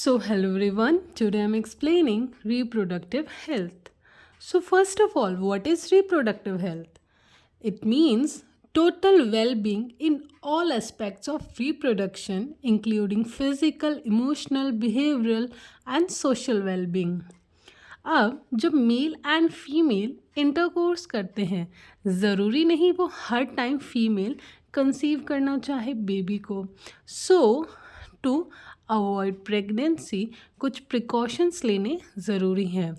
Hello everyone. Today I'm explaining reproductive health. So, first of all, what is reproductive health? It means total well being in all aspects of reproduction, including physical, emotional, behavioral, and social well being. अब जब male and female intercourse करते हैं, ज़रूरी नहीं वो हर time female conceive करना चाहे baby को. सो टू अवॉइड प्रेगनेंसी कुछ प्रिकॉशंस लेने ज़रूरी हैं,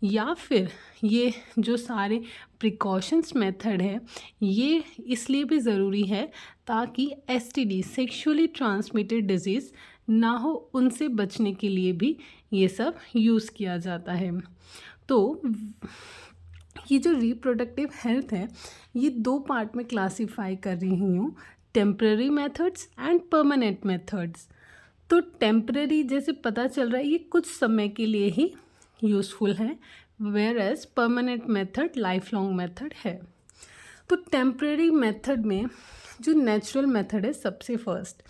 या फिर ये जो सारे प्रिकॉशंस मेथड है ये इसलिए भी ज़रूरी है ताकि एसटीडी सेक्सुअली ट्रांसमिटेड डिजीज़ ना हो, उनसे बचने के लिए भी ये सब यूज़ किया जाता है. तो ये जो रिप्रोडक्टिव हेल्थ है ये दो पार्ट में क्लासीफाई कर रही हूँ, temporary methods and permanent methods. तो टेम्पररी जैसे पता चल रहा है ये कुछ समय के लिए ही यूज़फुल है, whereas permanent method life long method है. तो टेम्पररी मेथड में जो नेचुरल मेथड है सबसे फर्स्ट,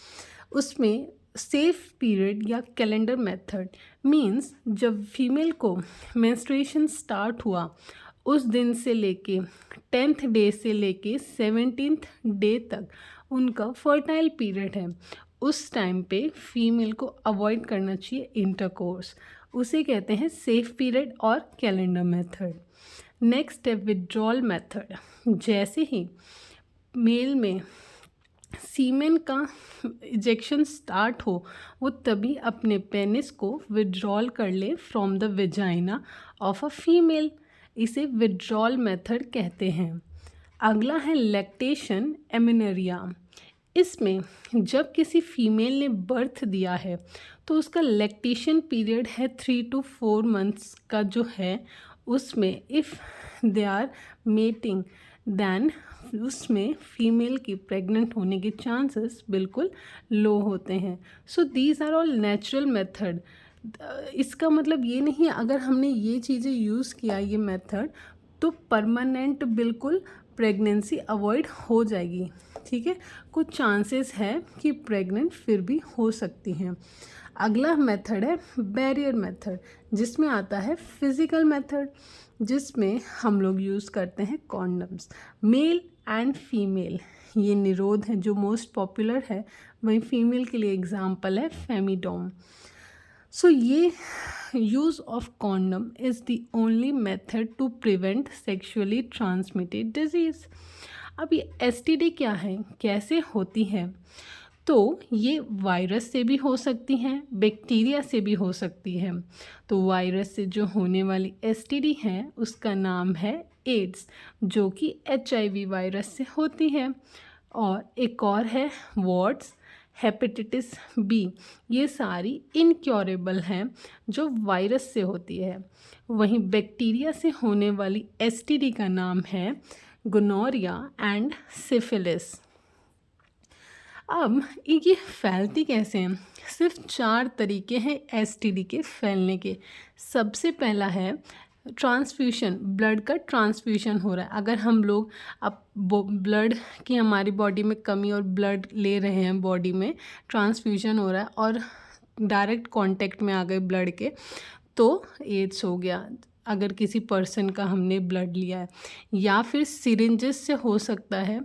उसमें सेफ पीरियड या कैलेंडर मेथड मीन्स जब फीमेल को मेंस्ट्रुएशन स्टार्ट हुआ उस दिन से लेके 10th डे से लेके 17th डे तक उनका फर्टाइल पीरियड है. उस टाइम पे फीमेल को अवॉइड करना चाहिए इंटरकोर्स, उसे कहते हैं सेफ पीरियड और कैलेंडर मेथड. नेक्स्ट है विड्रॉल मेथड. जैसे ही मेल में सीमेन का इजेक्शन स्टार्ट हो वो तभी अपने पेनिस को विड्रॉल कर ले from the vagina of a female, इसे विड्रॉल मेथड कहते हैं. अगला है लैक्टेशन एमेनरिया. इसमें जब किसी फीमेल ने बर्थ दिया है तो उसका लैक्टेशन पीरियड है 3 to 4 months का जो है, उसमें if they are mating then उसमें फीमेल की प्रेग्नेंट होने के चांसेस बिल्कुल लो होते हैं. So these are all natural method. इसका मतलब ये नहीं है अगर हमने ये चीज़ें यूज़ किया ये मेथड तो परमानेंट बिल्कुल प्रेगनेंसी अवॉइड हो जाएगी. ठीक है, कुछ चांसेस है कि प्रेग्नेंट फिर भी हो सकती हैं. अगला मेथड है बैरियर मेथड, जिसमें आता है फिज़िकल मेथड, जिसमें हम लोग यूज़ करते हैं कॉन्डम्स. मेल एंड फीमेल ये निरोध है जो मोस्ट पॉपुलर है, वहीं फीमेल के लिए एग्जाम्पल है फेमिडोम. सो ये use of condom is the only method to prevent sexually transmitted disease. अब ये एसटीडी क्या है, कैसे होती है? तो ये वायरस से भी हो सकती हैं, बैक्टीरिया से भी हो सकती है. तो वायरस से जो होने वाली एसटीडी है उसका नाम है एड्स, जो कि HIV वायरस से होती है. और एक और है वॉट्स, हेपेटाइटिस बी. ये सारी इनक्योरेबल हैं जो वायरस से होती है. वहीं बैक्टीरिया से होने वाली एसटीडी का नाम है गोनोरिया एंड सिफिलिस. अब ये फैलती कैसे हैं? सिर्फ 4 तरीके हैं एसटीडी के फैलने के. सबसे पहला है ट्रांसफ्यूशन, ब्लड का ट्रांसफ्यूशन हो रहा है. अगर हम लोग अब ब्लड की हमारी बॉडी में कमी और ब्लड ले रहे हैं, बॉडी में ट्रांसफ्यूशन हो रहा है और डायरेक्ट कांटेक्ट में आ गए ब्लड के, तो एड्स हो गया अगर किसी पर्सन का हमने ब्लड लिया है. या फिर सिरिंजेस से हो सकता है,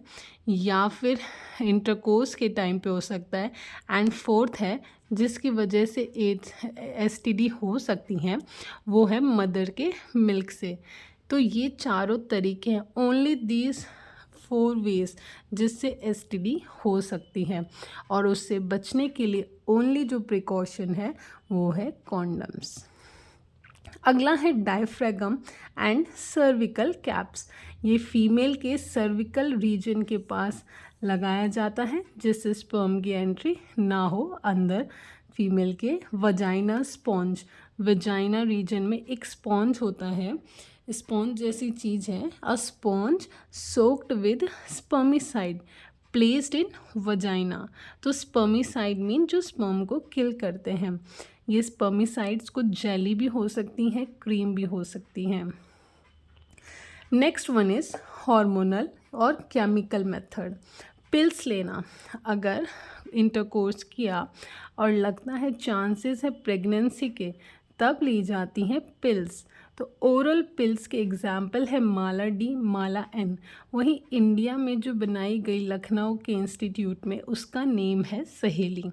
या फिर इंटरकोर्स के टाइम पे हो सकता है. एंड फोर्थ है जिसकी वजह से एड्स एसटीडी हो सकती हैं, वो है मदर के मिल्क से. तो ये चारों तरीके हैं, ओनली दीज 4 वेज जिससे एसटीडी हो सकती है. और उससे बचने के लिए ओनली जो प्रिकॉशन है वो है कॉन्डम्स. अगला है डायफ्रागम एंड सर्विकल कैप्स. ये फीमेल के सर्विकल रीजन के पास लगाया जाता है जिससे स्पर्म की एंट्री ना हो अंदर. फीमेल के वजाइना स्पॉन्ज, वजाइना रीजन में एक स्पॉन्ज होता है, स्पॉन्ज जैसी चीज़ है. अ sponge soaked with spermicide placed in vagina. तो स्पर्मिसाइड मीन जो स्पर्म को किल करते हैं. ये स्पर्मिसाइड्स को जेली भी हो सकती हैं, क्रीम भी हो सकती हैं. नेक्स्ट वन इज़ हार्मोनल और केमिकल मेथड. पिल्स लेना, अगर इंटरकोर्स किया और लगता है चांसेस है प्रेगनेंसी के, तब ली जाती हैं पिल्स। तो ओरल पिल्स के एग्जाम्पल है माला डी, माला एन। वहीं इंडिया में जो बनाई गई लखनऊ के इंस्टीट्यूट में, उसका नेम है सहेली।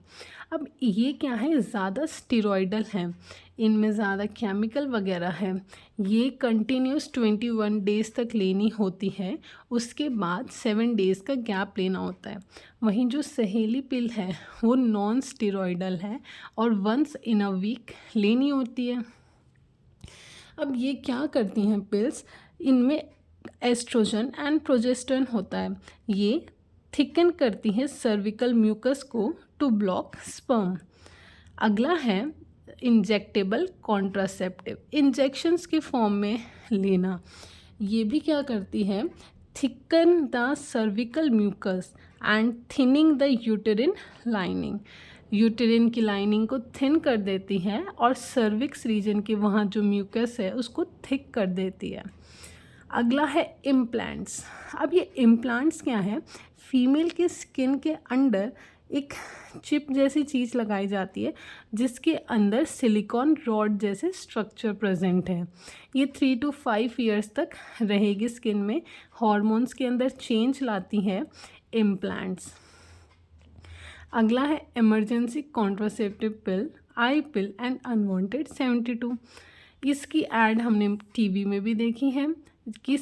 अब ये क्या है, ज़्यादा स्टेरॉयडल है, इनमें ज़्यादा केमिकल वगैरह है। ये कंटिन्यूस 21 डेज़ तक लेनी होती है, उसके बाद 7 डेज़ का गैप लेना होता है। वहीं जो सहेली पिल है वो नॉन स्टेरॉयडल है और वंस इन अ वीक लेनी होती है। अब ये क्या करती हैं पिल्स, इनमें एस्ट्रोजन एंड प्रोजेस्टेरोन होता है। ये थिकन करती हैं सर्विकल म्यूकस को टू ब्लॉक स्पर्म। अगला है इंजेक्टेबल कॉन्ट्रासेप्टिव, इंजेक्शंस के फॉर्म में लेना। ये भी क्या करती है, thicken the cervical mucus and thinning the uterine lining. Uterine की लाइनिंग को थिन कर देती है और सर्विक्स रीजन के वहाँ जो म्यूकस है उसको थिक कर देती है। अगला है इम्प्लांट्स। अब ये इम्प्लांट्स क्या है, फीमेल के स्किन के अंडर एक चिप जैसी चीज़ लगाई जाती है जिसके अंदर सिलिकॉन रॉड जैसे स्ट्रक्चर प्रेजेंट है। ये 3 to 5 ईयर्स तक रहेगी स्किन में, हॉर्मोन्स के अंदर चेंज लाती है इम्प्लांट्स। अगला है emergency contraceptive pill, I pill and unwanted 72। इसकी ऐड हमने टीवी में भी देखी है कि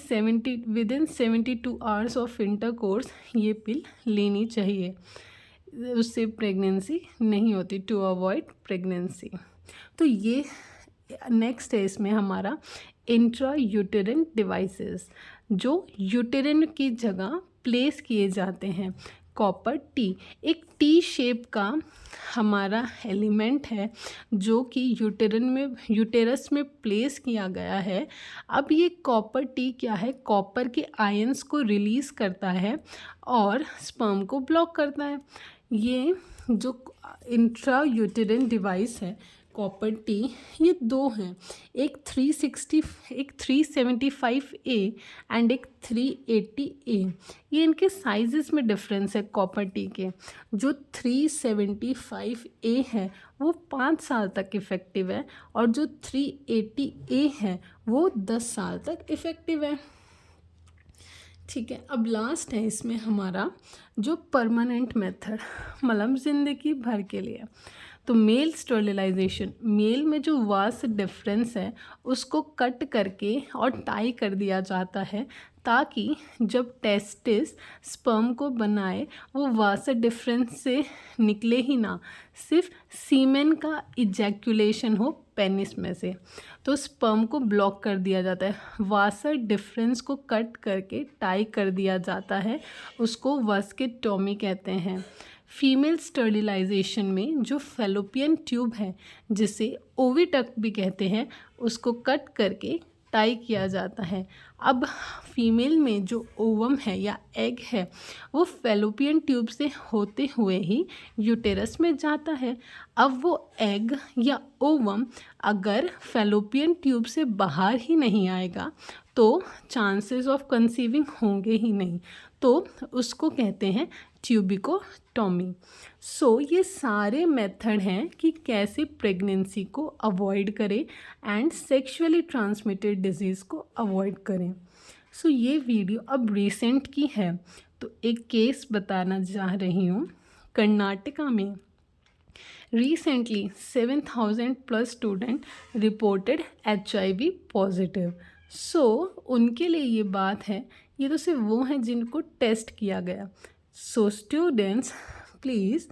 विदिन 72 आवर्स ऑफ इंटरकोर्स ये पिल लेनी चाहिए, उससे प्रेगनेंसी नहीं होती, टू अवॉइड प्रेगनेंसी। तो ये नेक्स्ट है इसमें हमारा इंट्रा यूटेरिन डिवाइसेस, जो यूटेरिन की जगह प्लेस किए जाते हैं। कॉपर टी एक टी शेप का हमारा एलिमेंट है जो कि यूटेरस में प्लेस किया गया है। अब ये कॉपर टी क्या है, कॉपर के आयंस को रिलीज़ करता है और स्पर्म को ब्लॉक करता है। ये जो इंट्रा यूटेरिन डिवाइस है कॉपर टी, ये दो हैं, एक 375A एंड एक 380A। ये इनके साइजेस में डिफरेंस है कॉपर टी के। जो 375A है वो 5 साल तक इफ़ेक्टिव है और जो 380A है वो 10 साल तक इफ़ेक्टिव है। ठीक है, अब लास्ट है इसमें हमारा जो परमानेंट मेथड, मतलब ज़िंदगी भर के लिए। तो मेल स्टरलाइजेशन, मेल में जो वास डिफरेंस है उसको कट करके और टाई कर दिया जाता है ताकि जब टेस्टिस स्पर्म को बनाए वो वास डिफरेंस से निकले ही ना, सिर्फ सीमेन का इजैक्यूलेशन हो पेनिस में से, तो स्पर्म को ब्लॉक कर दिया जाता है। वासर डिफरेंस को कट करके टाई कर दिया जाता है, उसको वास्केटोमी कहते हैं। फीमेल स्टरलाइजेशन में जो फैलोपियन ट्यूब है जिसे ओविडक्ट भी कहते हैं, उसको कट करके टाई किया जाता है। अब फीमेल में जो ओवम है या एग है वो फैलोपियन ट्यूब से होते हुए ही यूटेरस में जाता है। अब वो एग या ओवम अगर फैलोपियन ट्यूब से बाहर ही नहीं आएगा तो चांसेस ऑफ कंसीविंग होंगे ही नहीं, तो उसको कहते हैं ट्यूबिकोटॉमी। सो ये सारे मेथड हैं कि कैसे प्रेगनेंसी को अवॉइड करें एंड सेक्सुअली ट्रांसमिटेड डिजीज़ को अवॉइड करें। सो ये वीडियो अब रिसेंट की है, तो एक केस बताना चाह रही हूँ। कर्नाटका में recently 7,000 plus student reported HIV positive. So उनके लिए ये बात है, ये तो सिर्फ वो हैं जिनको टेस्ट किया गया। So students please